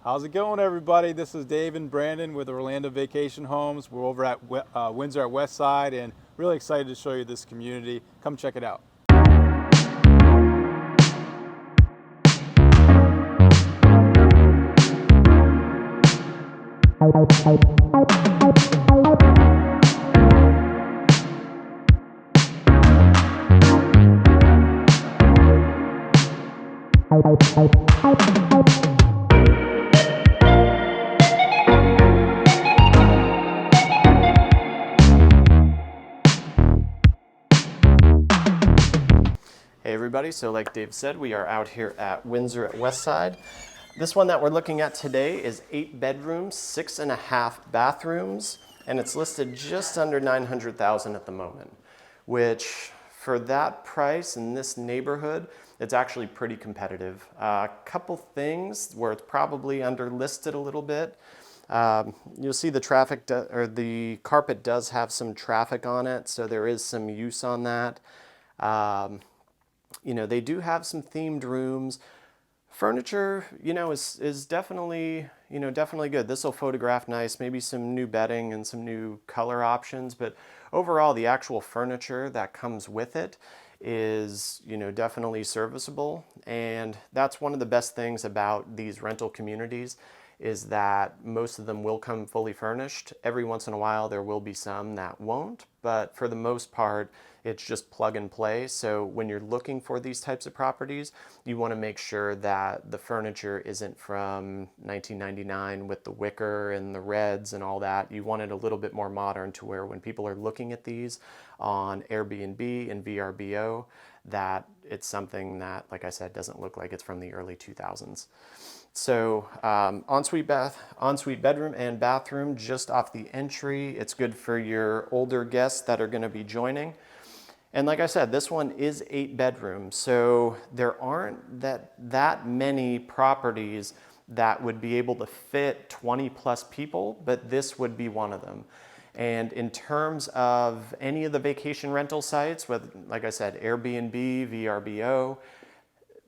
How's it going, everybody? This is Dave and Brandon with Orlando Vacation Homes. We're over at Windsor at Westside, and really excited to show you this community. Come check it out. Hey everybody, so like Dave said, we are out here at Windsor at Westside. This one that we're looking at today is 8 bedrooms, 6.5 bathrooms, and it's listed just under $900,000 at the moment, which for that price in this neighborhood, it's actually pretty competitive. A couple things where it's probably under listed a little bit. You'll see the the carpet does have some traffic on it, so there is some use on that. They do have some themed rooms. Furniture, is definitely, definitely good. This will photograph nice, maybe some new bedding and some new color options, but overall the actual furniture that comes with it is, definitely serviceable. And that's one of the best things about these rental communities is that most of them will come fully furnished. Every once in a while there will be some that won't, but for the most part it's just plug and play. So when you're looking for these types of properties, you want to make sure that the furniture isn't from 1999 with the wicker and the reds and all that. You want it a little bit more modern to where when people are looking at these on Airbnb and VRBO, that it's something that, like I said, doesn't look like it's from the early 2000s. So ensuite bedroom and bathroom just off the entry. It's good for your older guests that are going to be joining. And like I said, this one is 8 bedrooms, so there aren't that many properties that would be able to fit 20 plus people, but this would be one of them. And in terms of any of the vacation rental sites, with, like I said, Airbnb, VRBO,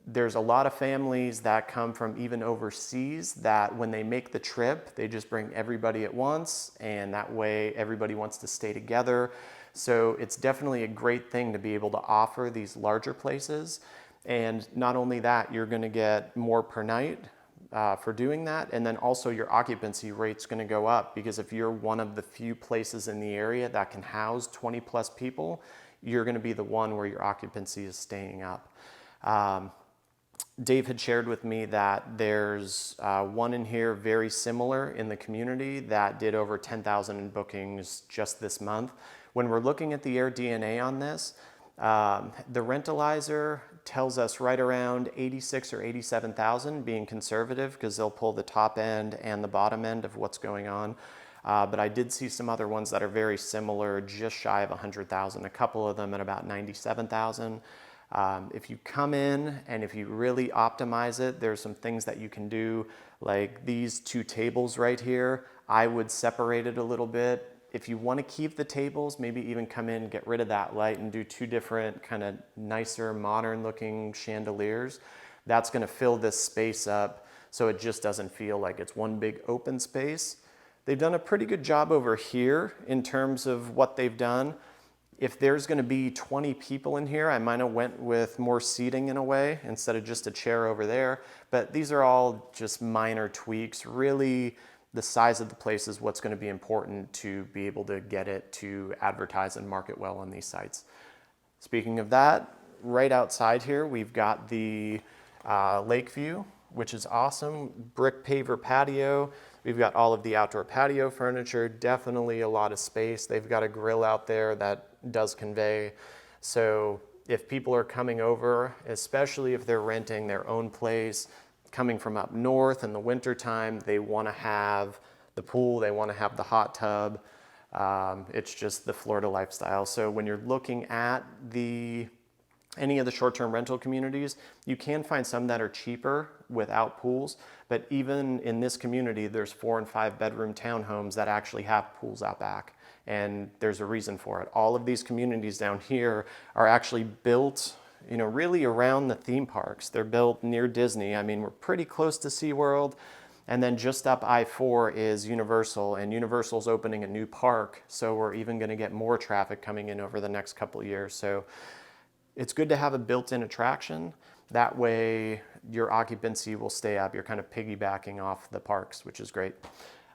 there's a lot of families that come from even overseas that when they make the trip, they just bring everybody at once, and that way everybody wants to stay together. So it's definitely a great thing to be able to offer these larger places. And not only that, you're going to get more per night for doing that. And then also your occupancy rate's going to go up, because if you're one of the few places in the area that can house 20 plus people, you're going to be the one where your occupancy is staying up. Dave had shared with me that there's one in here very similar in the community that did over 10,000 in bookings just this month. When we're looking at the AirDNA on this, the rentalizer tells us right around 86 or 87,000, being conservative, because they'll pull the top end and the bottom end of what's going on. But I did see some other ones that are very similar, just shy of 100,000, a couple of them at about 97,000. If you come in and if you really optimize it, there's some things that you can do, like these 2 tables right here. I would separate it a little bit. If you want to keep the tables, maybe even come in, get rid of that light and do 2 different kind of nicer, modern looking chandeliers. That's going to fill this space up so it just doesn't feel like it's one big open space. They've done a pretty good job over here in terms of what they've done. If there's going to be 20 people in here, I might have went with more seating in a way instead of just a chair over there. But these are all just minor tweaks. Really, the size of the place is what's going to be important to be able to get it to advertise and market well on these sites. Speaking of that, right outside here, we've got the lake view, which is awesome. Brick paver patio. We've got all of the outdoor patio furniture, definitely a lot of space. They've got a grill out there that does convey. So if people are coming over, especially if they're renting their own place, coming from up north in the winter time, they want to have the pool, they want to have the hot tub. It's just the Florida lifestyle. So when you're looking at any of the short-term rental communities, you can find some that are cheaper without pools, but even in this community, there's 4 and 5 bedroom townhomes that actually have pools out back. And there's a reason for it. All of these communities down here are actually built really around the theme parks. They're built near Disney. I mean, we're pretty close to SeaWorld. And then just up I-4 is Universal, and Universal's opening a new park, so we're even going to get more traffic coming in over the next couple of years. So it's good to have a built-in attraction. That way your occupancy will stay up. You're kind of piggybacking off the parks, which is great.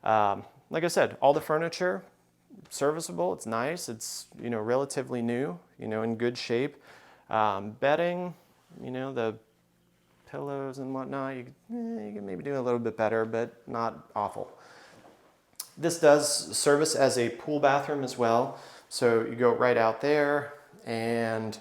Like I said, all the furniture, serviceable, it's nice, it's relatively new, in good shape. Bedding, the pillows and whatnot, you can maybe do a little bit better, but not awful. This does service as a pool bathroom as well. So you go right out there, and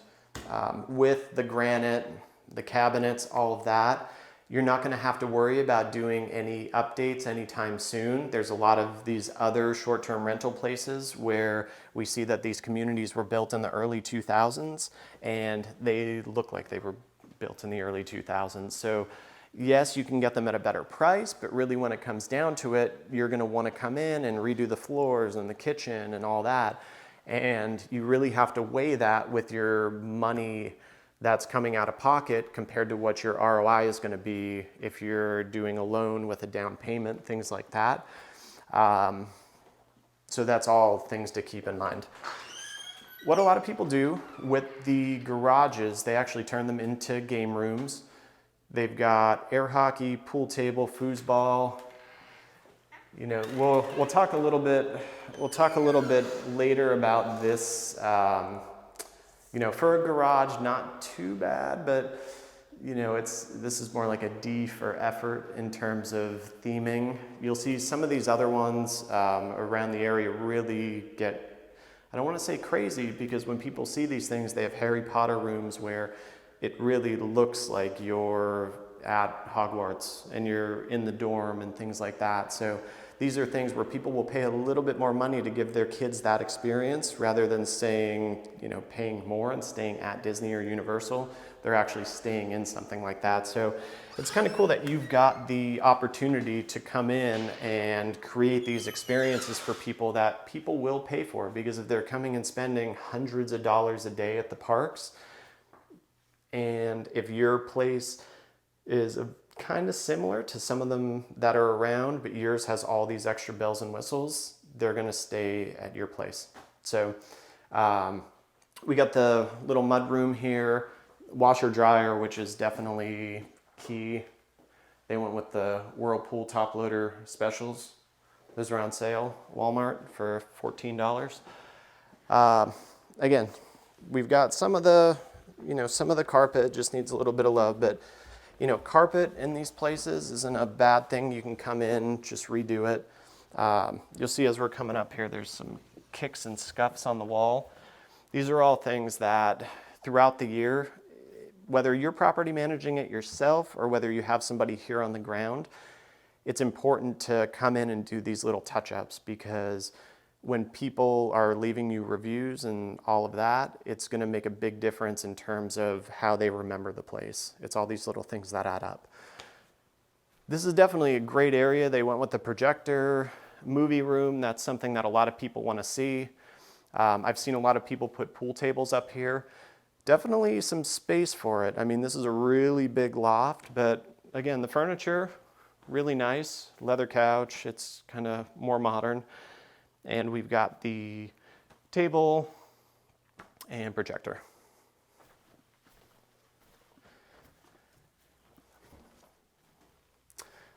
with the granite, the cabinets, all of that, you're not going to have to worry about doing any updates anytime soon. There's a lot of these other short-term rental places where we see that these communities were built in the early 2000s, and they look like they were built in the early 2000s. So yes, you can get them at a better price, but really when it comes down to it, you're going to want to come in and redo the floors and the kitchen and all that. And you really have to weigh that with your money that's coming out of pocket compared to what your ROI is going to be if you're doing a loan with a down payment, things like that. So that's all things to keep in mind. What a lot of people do with the garages, they actually turn them into game rooms. They've got air hockey, pool table, foosball. We'll talk a little bit. We'll talk a little bit later about this. For a garage, not too bad, but this is more like a D for effort in terms of theming. You'll see some of these other ones around the area really get, I don't want to say crazy, because when people see these things, they have Harry Potter rooms where it really looks like you're at Hogwarts and you're in the dorm and things like that. So these are things where people will pay a little bit more money to give their kids that experience rather than paying more and staying at Disney or Universal. They're actually staying in something like that. So it's kind of cool that you've got the opportunity to come in and create these experiences for people that people will pay for, because if they're coming and spending hundreds of dollars a day at the parks, and if your place is kind of similar to some of them that are around, but yours has all these extra bells and whistles, they're going to stay at your place. So we got the little mud room here, washer dryer, which is definitely key. They went with the Whirlpool top loader specials. Those are on sale at Walmart for $14. Again, we've got some of the carpet just needs a little bit of love, but carpet in these places isn't a bad thing. You can come in, just redo it. You'll see as we're coming up here, there's some kicks and scuffs on the wall. These are all things that throughout the year, whether you're property managing it yourself or whether you have somebody here on the ground, it's important to come in and do these little touch-ups, because when people are leaving you reviews and all of that, it's going to make a big difference in terms of how they remember the place. It's all these little things that add up. This is definitely a great area. They went with the projector, movie room. That's something that a lot of people want to see. I've seen a lot of people put pool tables up here. Definitely some space for it. I mean, this is a really big loft, but again, the furniture, really nice. Leather couch, it's kind of more modern. And we've got the table and projector.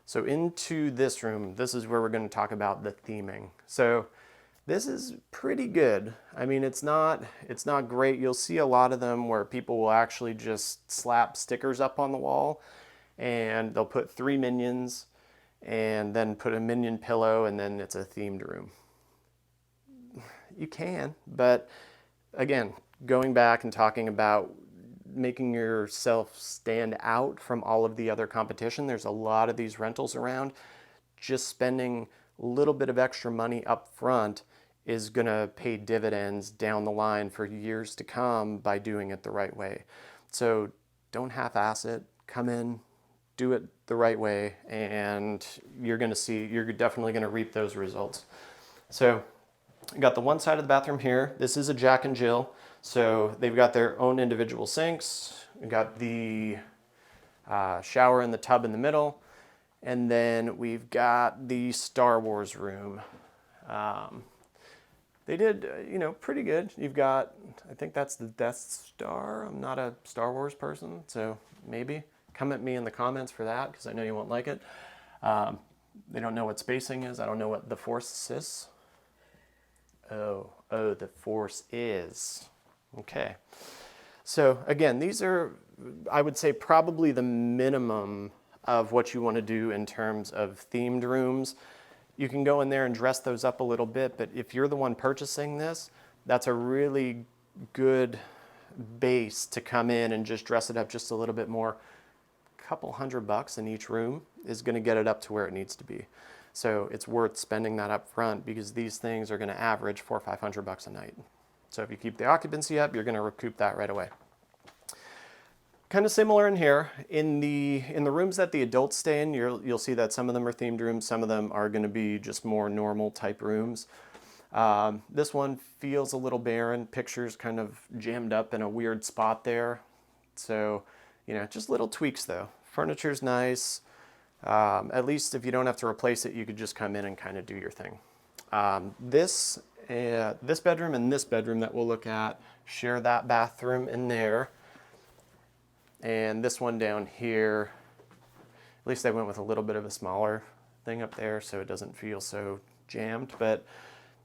So into this room, this is where we're going to talk about the theming. So this is pretty good. I mean, it's not great. You'll see a lot of them where people will actually just slap stickers up on the wall, and they'll put 3 minions and then put a minion pillow, and then it's a themed room. You can, but again, going back and talking about making yourself stand out from all of the other competition, there's a lot of these rentals around. Just spending a little bit of extra money up front is going to pay dividends down the line for years to come by doing it the right way. So don't half-ass it. Come in, do it the right way, and you're definitely going to reap those results. So I got the one side of the bathroom here. This is a Jack and Jill. So they've got their own individual sinks. We've got the shower and the tub in the middle. And then we've got the Star Wars room. They did, pretty good. You've got, I think that's the Death Star. I'm not a Star Wars person, so maybe come at me in the comments for that, because I know you won't like it. They don't know what spacing is. I don't know what the Force is. Oh, the Force is. Okay. So again, these are, I would say, probably the minimum of what you want to do in terms of themed rooms. You can go in there and dress those up a little bit, but if you're the one purchasing this, that's a really good base to come in and just dress it up just a little bit more. A couple $100 in each room is going to get it up to where it needs to be. So it's worth spending that up front, because these things are going to average $400 or $500 a night. So if you keep the occupancy up, you're going to recoup that right away. Kind of similar in here. In the rooms that the adults stay in, you'll see that some of them are themed rooms, some of them are going to be just more normal type rooms. This one feels a little barren. Pictures kind of jammed up in a weird spot there. So, just little tweaks though. Furniture's nice. At least if you don't have to replace it, you could just come in and kind of do your thing. This bedroom and this bedroom that we'll look at share that bathroom in there. And this one down here, at least I went with a little bit of a smaller thing up there so it doesn't feel so jammed. But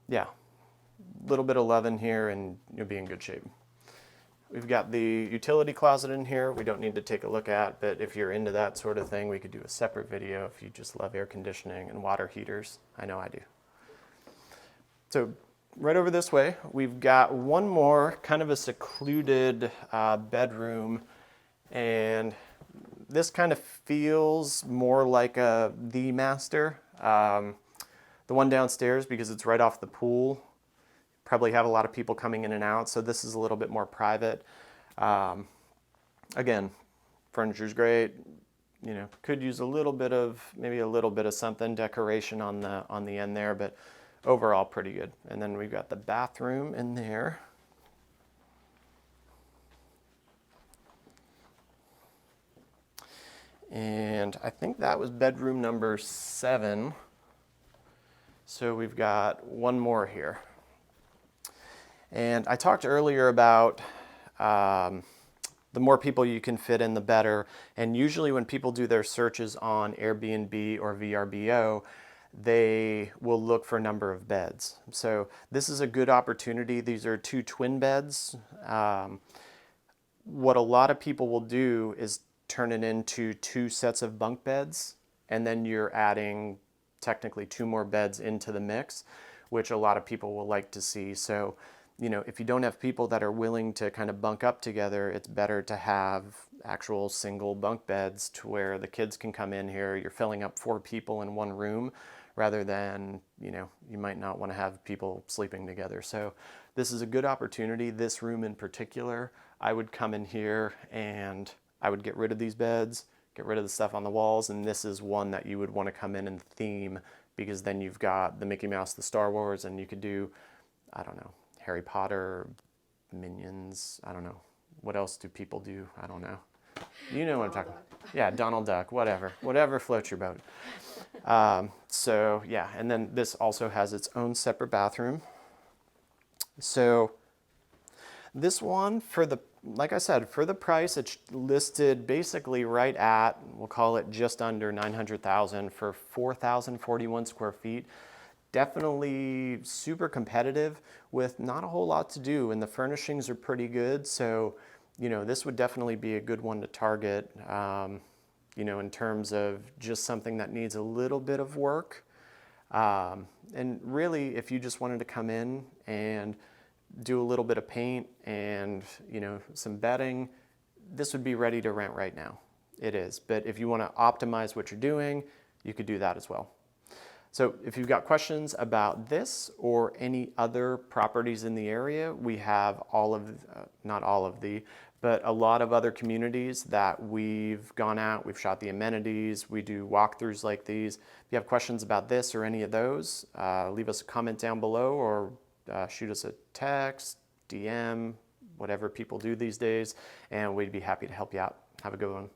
yeah, a little bit of love in here and you'll be in good shape. We've got the utility closet in here we don't need to take a look at, but if you're into that sort of thing, we could do a separate video if you just love air conditioning and water heaters. I know I do. So right over this way, we've got one more kind of a secluded bedroom. And this kind of feels more like the master. The one downstairs, because it's right off the pool, probably have a lot of people coming in and out, so this is a little bit more private. Again, furniture's great. Could use maybe a little bit of something, decoration on the end there, but overall pretty good. And then we've got the bathroom in there. And I think that was bedroom number 7. So we've got one more here. And I talked earlier about the more people you can fit in, the better. And usually when people do their searches on AirBNB or VRBO, they will look for number of beds. So this is a good opportunity. These are 2 twin beds. What a lot of people will do is turn it into 2 sets of bunk beds, and then you're adding technically 2 more beds into the mix, which a lot of people will like to see. So, if you don't have people that are willing to kind of bunk up together, it's better to have actual single bunk beds to where the kids can come in here. You're filling up 4 people in one room rather than, you might not want to have people sleeping together. So this is a good opportunity. This room in particular, I would come in here and I would get rid of these beds, get rid of the stuff on the walls, and this is one that you would want to come in and theme, because then you've got the Mickey Mouse, the Star Wars, and you could do, I don't know, Harry Potter, Minions, I don't know. What else do people do? I don't know. You know what I'm talking about. Yeah, Donald Duck, whatever floats your boat. So yeah, and then this also has its own separate bathroom. So this one, like I said, for the price, it's listed basically right at, we'll call it just under $900,000 for 4,041 square feet. Definitely super competitive with not a whole lot to do, and the furnishings are pretty good. So, this would definitely be a good one to target, in terms of just something that needs a little bit of work. And really, if you just wanted to come in and do a little bit of paint and some bedding, this would be ready to rent right now. It is. But if you want to optimize what you're doing, you could do that as well. So if you've got questions about this or any other properties in the area, we have not all of the, but a lot of other communities that we've gone out, we've shot the amenities, we do walkthroughs like these. If you have questions about this or any of those, leave us a comment down below or shoot us a text, DM, whatever people do these days, and we'd be happy to help you out. Have a good one.